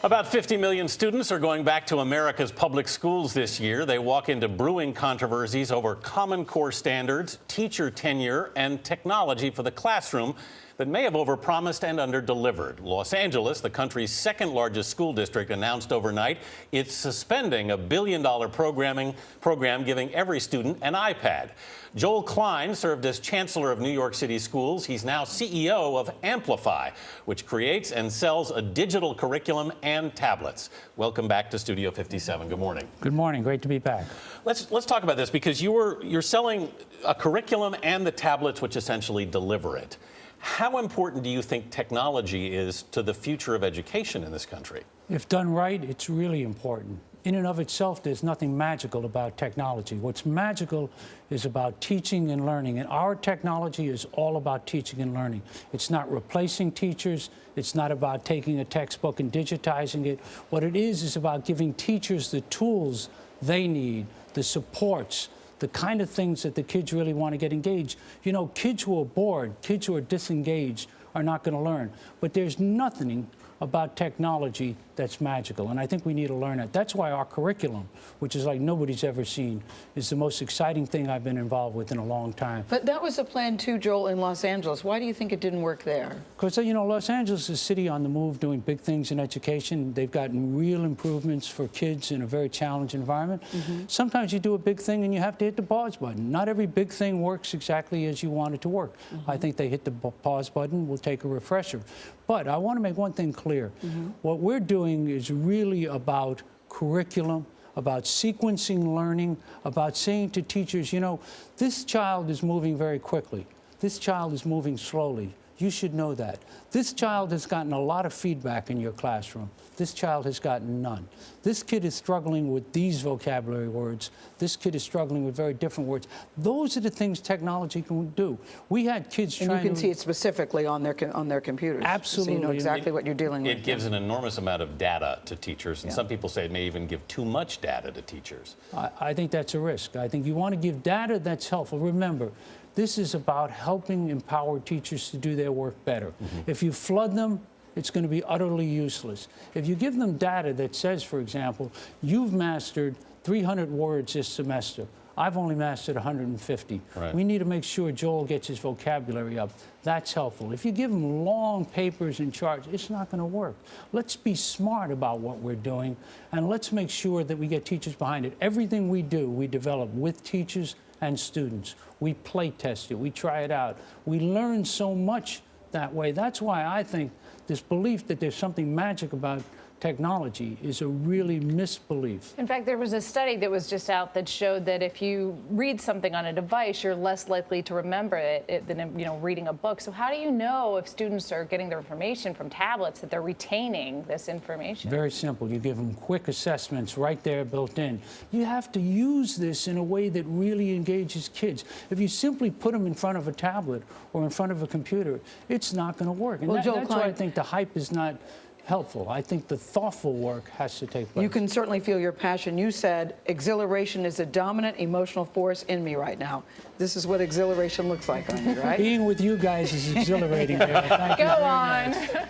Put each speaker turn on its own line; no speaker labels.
About 50 million students are going back to America's public schools this year. They walk into brewing controversies over Common Core standards, teacher tenure, and technology for the classroom that may have overpromised and underdelivered. Los Angeles, the country's second largest school district, announced overnight it's suspending a billion-dollar program giving every student an iPad. Joel Klein served as chancellor of New York City schools. He's now CEO of Amplify, which creates and sells a digital curriculum and tablets. Welcome back to Studio 57. Good morning.
Good morning. Great to be back.
Let's talk about this because you're selling a curriculum and the tablets which essentially deliver it. How important do you think technology is to the future of education in this country?
If done right, it's really important. In and of itself, there's nothing magical about technology. What's magical is about teaching and learning, and our technology is all about teaching and learning. It's not replacing teachers. It's not about taking a textbook and digitizing it. What it is about giving teachers the tools they need, the supports, the kind of things that the kids really want to get engaged. You know, kids who are bored, kids who are disengaged are not going to learn. But there's nothing about technology that's magical, and I think we need to learn it. That's why our curriculum, which is like nobody's ever seen, is the most exciting thing I've been involved with in a long time.
But that was a plan too, Joel, in Los Angeles. Why do you think it didn't work there?
Because, you know, Los Angeles is a city on the move doing big things in education. They've gotten real improvements for kids in a very challenging environment. Sometimes you do a big thing and you have to hit the pause button. Not every big thing works exactly as you want it to work. I think they hit the pause button. We'll take a refresher. But I want to make one thing clear. What we're doing is really about curriculum, about sequencing learning, about saying to teachers, you know, this child is moving very quickly. This child is moving slowly. You should know that. This child has gotten a lot of feedback in your classroom. This child has gotten none. This kid is struggling with these vocabulary words. This kid is struggling with very different words. Those are the things technology can do. We had kids trying to...
And you can see it specifically on their computers.
Absolutely.
So you know exactly what you're dealing with.
It gives an enormous amount of data to teachers, and some people say it may even give too much data to teachers.
I think that's a risk. I think you want to give data that's helpful. Remember, this is about helping empower teachers to do their work better. If you flood them, it's going to be utterly useless. If you give them data that says, for example, you've mastered 300 words this semester, I've only mastered 150.
Right.
We need to make sure Joel gets his vocabulary up. That's helpful. If you give them long papers and charts, it's not going to work. Let's be smart about what we're doing, and let's make sure that we get teachers behind it. Everything we do, we develop with teachers and students. We play test it. We try it out. We learn so much that way. That's why I think this belief that there's something magic about technology is a really misbelief.
In fact, there was a study that was just out that showed that if you read something on a device, you're less likely to remember it than reading a book. So how do you know if students are getting their information from tablets that they're retaining this information?
Very simple. You give them quick assessments right there built in. You have to use this in a way that really engages kids. If you simply put them in front of a tablet or in front of a computer, it's not going to work. And that's why I think the hype is not helpful. I think the thoughtful work has to take place.
You can certainly feel your passion. You said exhilaration is a dominant emotional force in me right now. This is what exhilaration looks like on you, right?
Being with you guys is exhilarating. Thank you very much.